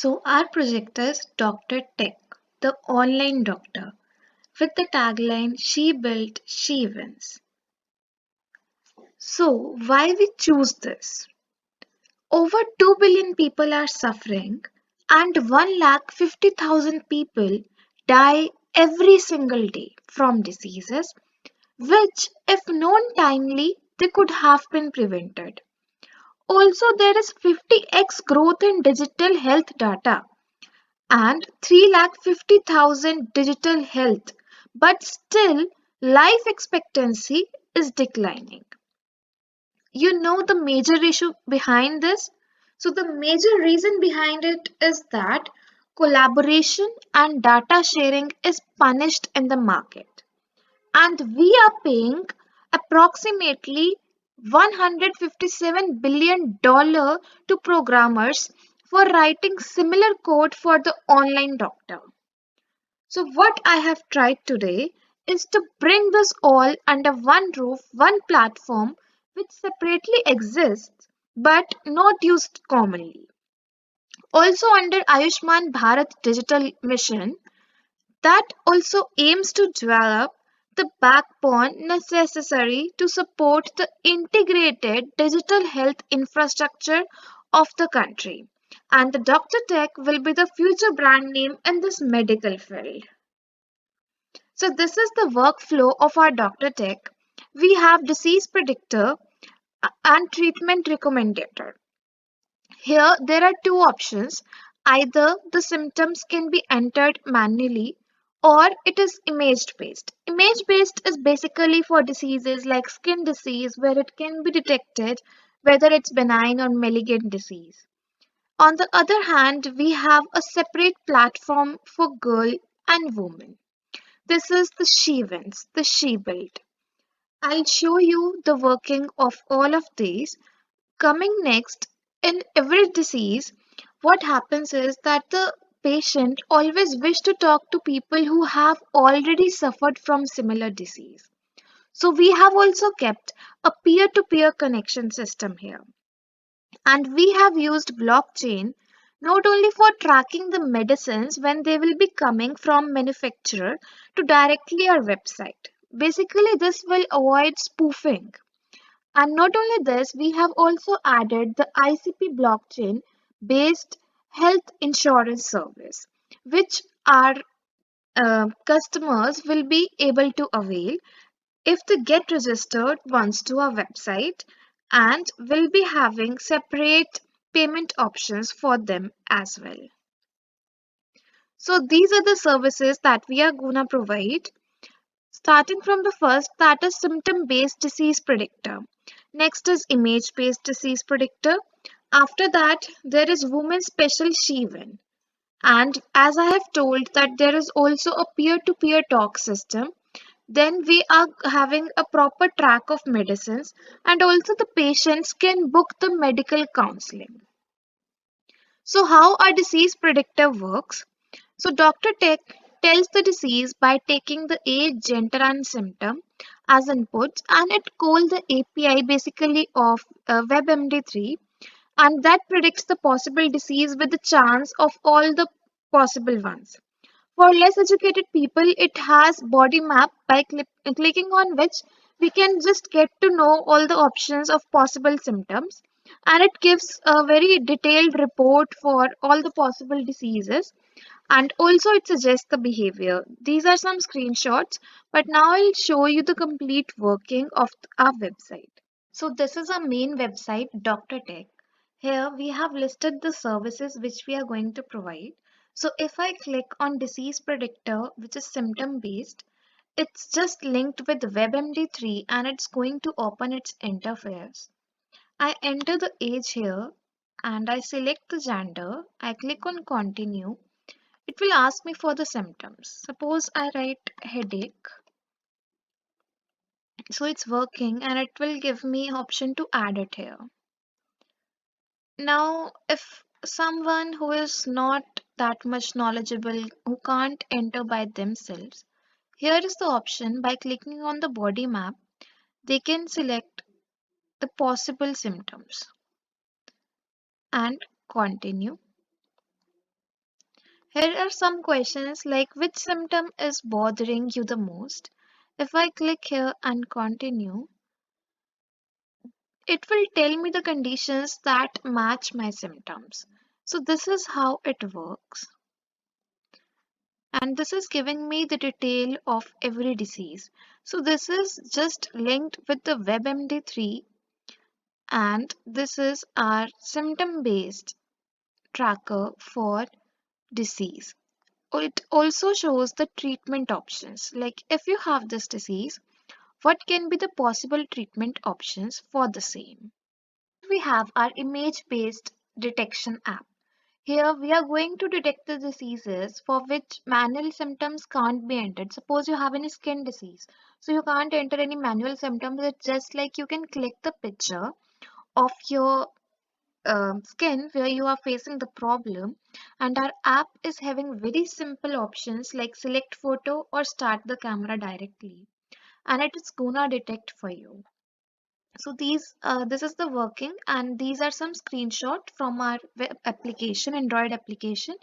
So our project is Doctor Tech, the online doctor, with the tagline She Built, She Wins. So why we choose this? Over 2 billion people are suffering and 1,50,000 people die every single day from diseases which, if known timely, they could have been prevented. Also, there is 50x growth in digital health data and 3,50,000 digital health, but still life expectancy is declining. You know the major issue behind this? So, the major reason behind it is that collaboration and data sharing is punished in the market. And we are paying approximately $157 billion to programmers for writing similar code for the online doctor. So, what I have tried today is to bring this all under one roof, one platform which separately exists but not used commonly. Also, under Ayushman Bharat Digital Mission, that also aims to develop the backbone necessary to support the integrated digital health infrastructure of the country. And the Dr. Tech will be the future brand name in this medical field. So this is the workflow of our Dr. Tech. We have disease predictor and treatment recommender. Here there are two options. Either the symptoms can be entered manually or it is image based. Image based is basically for diseases like skin disease where it can be detected whether it's benign or malignant disease. On the other hand, we have a separate platform for girl and woman. This is the She Wins, the She Built. I'll show you the working of all of these. Coming next, in every disease, what happens is that the patient always wish to talk to people who have already suffered from similar disease. So we have also kept a peer-to-peer connection system here. And we have used blockchain not only for tracking the medicines when they will be coming from manufacturer to directly our website. Basically, this will avoid spoofing. And not only this, we have also added the ICP blockchain based health insurance service, which our customers will be able to avail if they get registered once to our website and will be having separate payment options for them as well. So these are the services that we are going to provide. Starting from the first, that is symptom based disease predictor. Next is image based disease predictor. After that, there is women special She-Win. And as I have told that there is also a peer-to-peer talk system. Then we are having a proper track of medicines and also the patients can book the medical counseling. So how our disease predictor works? So Dr. Tech tells the disease by taking the age, gender and symptom as inputs and it calls the API basically of WebMD3 and that predicts the possible disease with the chance of all the possible ones. For less educated people, it has body map by clicking on which we can just get to know all the options of possible symptoms and it gives a very detailed report for all the possible diseases and also it suggests the behavior. These are some screenshots, but now I'll show you the complete working of our website. So this is our main website, Dr. Tech. Here we have listed the services which we are going to provide. So if I click on disease predictor, which is symptom based, it's just linked with WebMD3 and it's going to open its interface. I enter the age here and I select the gender. I click on continue. It will ask me for the symptoms. Suppose I write headache. So it's working and it will give me option to add it here. Now, if someone who is not that much knowledgeable, who can't enter by themselves, here is the option by clicking on the body map, they can select the possible symptoms and continue. Here are some questions like which symptom is bothering you the most? If I click here and continue, it will tell me the conditions that match my symptoms. So this is how it works. And this is giving me the detail of every disease. So this is just linked with the WebMD3, and this is our symptom based tracker for disease. It also shows the treatment options. Like if you have this disease, what can be the possible treatment options for the same? We have our image based detection app. Here we are going to detect the diseases for which manual symptoms can't be entered. Suppose you have any skin disease, so you can't enter any manual symptoms. It's just like you can click the picture of your skin where you are facing the problem, and our app is having very simple options like select photo or start the camera directly, and it is gonna detect for you. So this is the working, and these are some screenshot from our web application, Android application.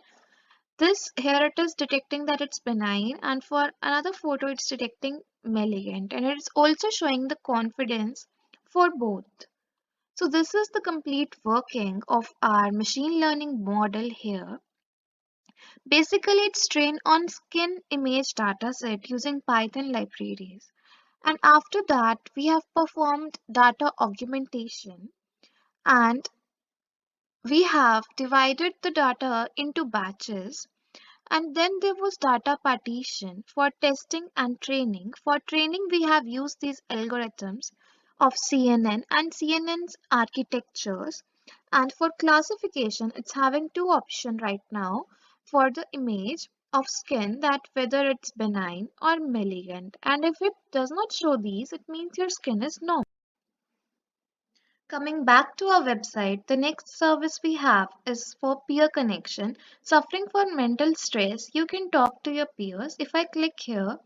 This here it is detecting that it's benign, and for another photo it's detecting malignant, and it's also showing the confidence for both. So this is the complete working of our machine learning model here. Basically, it's trained on skin image dataset using Python libraries. And after that, we have performed data augmentation, and we have divided the data into batches, and then there was data partition for testing and training. For training, we have used these algorithms of CNN and CNN's architectures. And for classification, it's having two options right now for the image of skin, that whether it's benign or malignant. And if it does not show these, it means your skin is normal. Coming back to our website, the next service we have is for peer connection. Suffering from mental stress, you can talk to your peers. If I click here,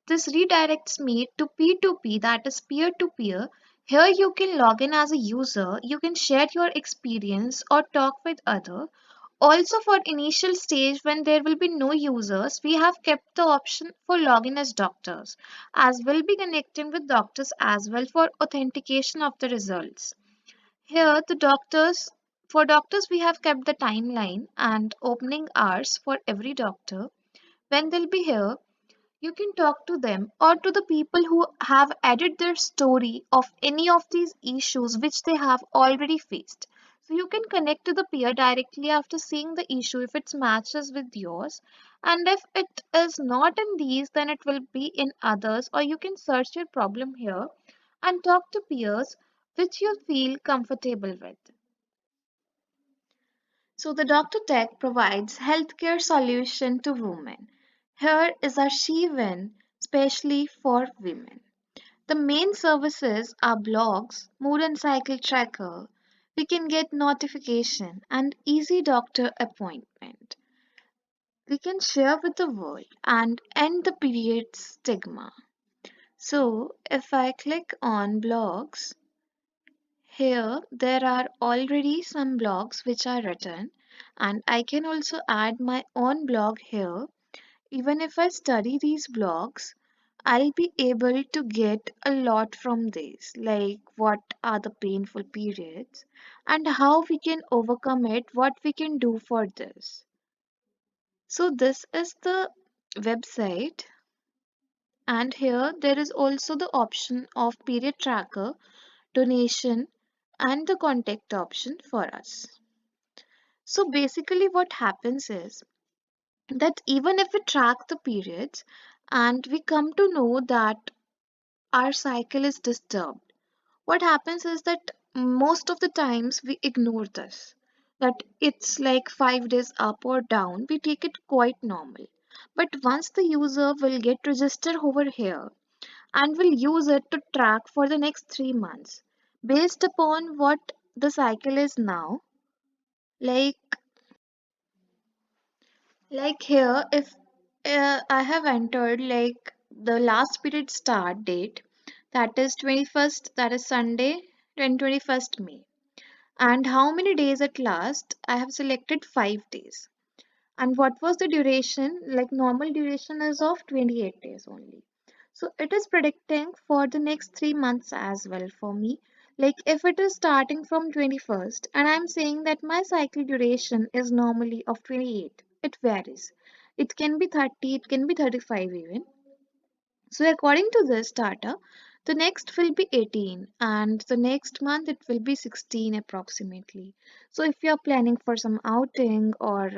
this redirects me to P2P, that is peer to peer. Here you can log in as a user, you can share your experience or talk with other. Also for initial stage when there will be no users, we have kept the option for login as doctors, as we'll be connecting with doctors as well for authentication of the results. Here, for doctors, we have kept the timeline and opening hours for every doctor. When they'll be here, you can talk to them or to the people who have added their story of any of these issues which they have already faced. So you can connect to the peer directly after seeing the issue if it matches with yours. And if it is not in these, then it will be in others, or you can search your problem here and talk to peers which you feel comfortable with. So the Dr. Tech provides healthcare solution to women. Here is our She-Win, especially for women. The main services are blogs, mood and cycle tracker. We can get notification and easy doctor appointment. We can share with the world and end the period stigma. So if I click on blogs, here there are already some blogs which are written, and I can also add my own blog here. Even if I study these blogs, I'll be able to get a lot from these, like what are the painful periods and how we can overcome it, what we can do for this. So this is the website, and here there is also the option of period tracker, donation, and the contact option for us. So basically what happens is that even if we track the periods and we come to know that our cycle is disturbed, what happens is that most of the times we ignore this. That it's like 5 days up or down, we take it quite normal. But once the user will get registered over here and will use it to track for the next 3 months, based upon what the cycle is now, like here, if I have entered like the last period start date, that is 21st, that is Sunday, 21st May. And how many days at last? I have selected 5 days. And what was the duration? Like normal duration is of 28 days only. So it is predicting for the next 3 months as well for me. Like if it is starting from 21st and I'm saying that my cycle duration is normally of 28, it varies. It can be 30, it can be 35 even. So according to this data, the next will be 18 and the next month it will be 16 approximately. So if you are planning for some outing or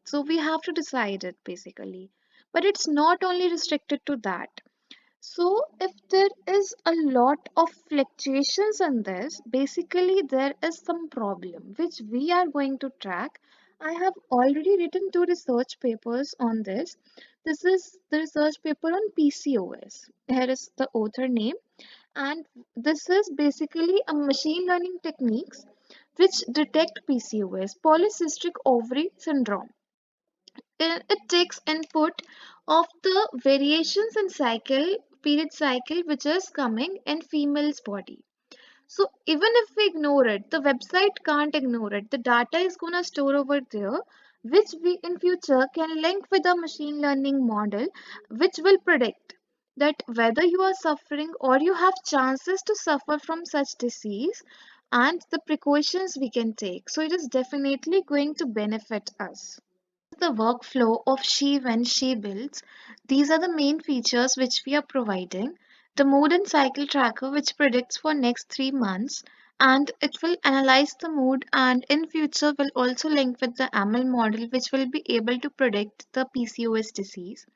so we have to decide it basically. But it's not only restricted to that. So, if there is a lot of fluctuations in this, basically there is some problem which we are going to track. I have already written two research papers on this. This is the research paper on PCOS. Here is the author name, and this is basically a machine learning techniques which detect PCOS, polycystic ovary syndrome. It takes input of the variations in period cycle which is coming in female's body. So even if we ignore it, the website can't ignore it. The data is gonna store over there, which we in future can link with a machine learning model, which will predict that whether you are suffering or you have chances to suffer from such disease and the precautions we can take. So it is definitely going to benefit us. The workflow of she when she builds. These are the main features which we are providing. The mood and cycle tracker which predicts for next 3 months and it will analyze the mood and in future will also link with the ML model which will be able to predict the PCOS disease.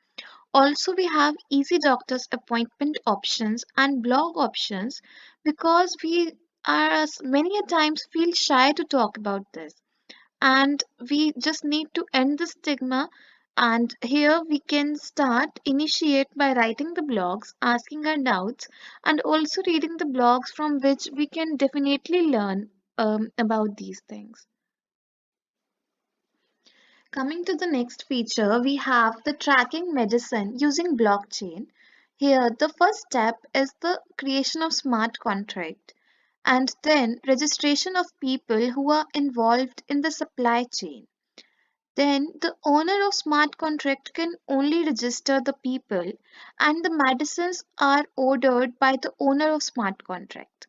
Also we have easy doctors appointment options and blog options because we are many a times feel shy to talk about this and we just need to end the stigma, and here we can start initiate by writing the blogs, asking our doubts, and also reading the blogs from which we can definitely learn about these things. Coming to the next feature, we have the tracking medicine using blockchain. Here the first step is the creation of smart contract and then registration of people who are involved in the supply chain. Then the owner of smart contract can only register the people and the medicines are ordered by the owner of smart contract.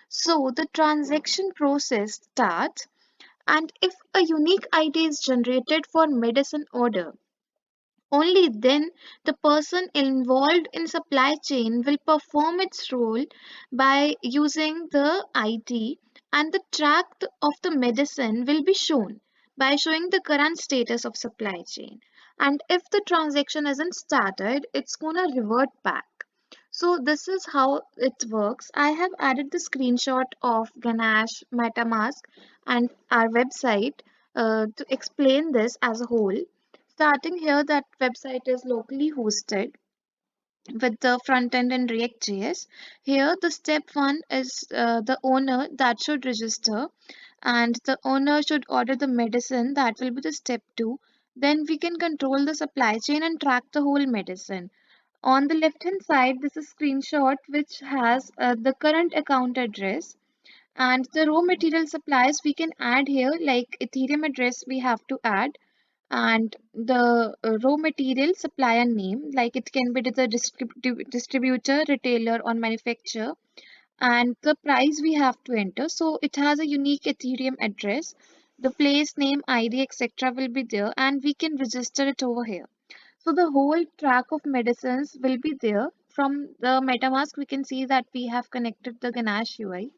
So the transaction process starts and if a unique ID is generated for medicine order, only then the person involved in supply chain will perform its role by using the ID and the track of the medicine will be shown by showing the current status of supply chain. And if the transaction isn't started, it's gonna revert back. So this is how it works. I have added the screenshot of Ganache, MetaMask and our website to explain this as a whole. Starting here, that website is locally hosted with the front end in React.js. Here, the step one is the owner that should register, and the owner should order the medicine. That will be the step two. Then we can control the supply chain and track the whole medicine. On the left hand side, this is screenshot which has the current account address and the raw material supplies we can add here like Ethereum address we have to add and the raw material supplier name like it can be the distributor, retailer or manufacturer and the price we have to enter. So it has a unique Ethereum address. The place name, ID, etc. will be there and we can register it over here. So the whole track of medicines will be there. From the MetaMask, we can see that we have connected the Ganache UI.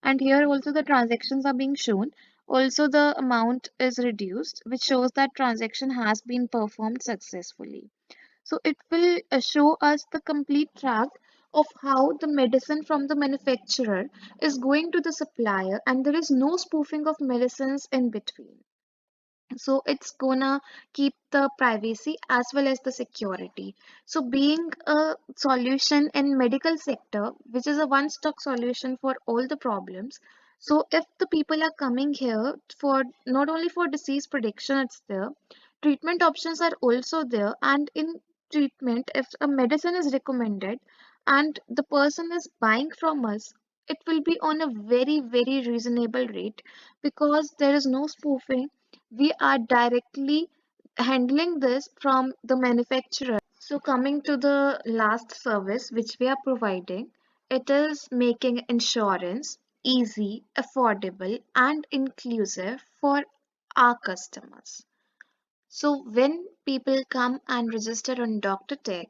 And here also the transactions are being shown. Also the amount is reduced, which shows that transaction has been performed successfully. So it will show us the complete track of how the medicine from the manufacturer is going to the supplier and there is no spoofing of medicines in between. So it's gonna keep the privacy as well as the security. So being a solution in medical sector which is a one stop solution for all the problems, so if the people are coming here for not only for disease prediction, it's there, treatment options are also there, and in treatment if a medicine is recommended and the person is buying from us, it will be on a very reasonable rate because there is no spoofing. We are directly handling this from the manufacturer. So coming to the last service which we are providing, it is making insurance easy, affordable and inclusive for our customers. So when people come and register on Dr. Tech,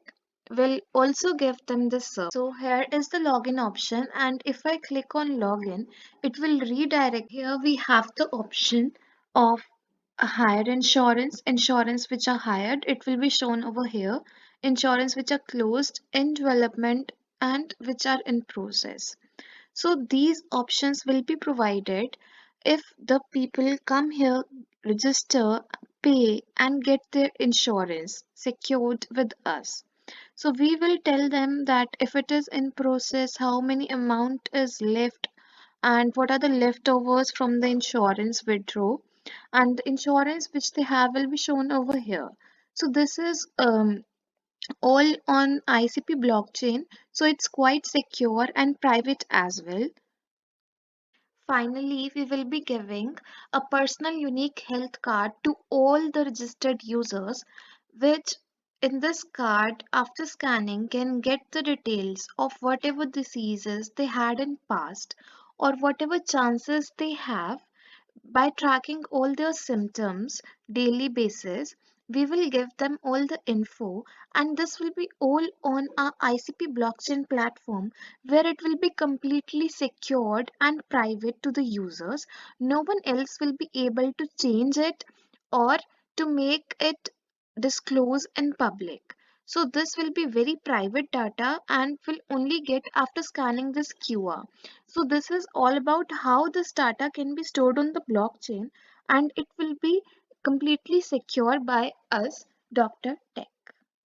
we'll also give them this service. So here is the login option, and if I click on login, it will redirect. Here we have the option of a hired insurance which are hired, it will be shown over here. Insurance which are closed, in development and which are in process. So these options will be provided if the people come here, register, pay and get their insurance secured with us. So we will tell them that if it is in process, how many amount is left and what are the leftovers from the insurance withdraw, and the insurance which they have will be shown over here. So this is all on ICP blockchain, so it's quite secure and private as well. Finally, we will be giving a personal unique health card to all the registered users, which in this card, after scanning, can get the details of whatever diseases they had in past or whatever chances they have. By tracking all their symptoms daily basis, we will give them all the info, and this will be all on our ICP blockchain platform, where it will be completely secured and private to the users. No one else will be able to change it or to make it disclose in public. So this will be very private data and will only get after scanning this QR. So this is all about how this data can be stored on the blockchain, and it will be completely secure by us, Dr. Tech.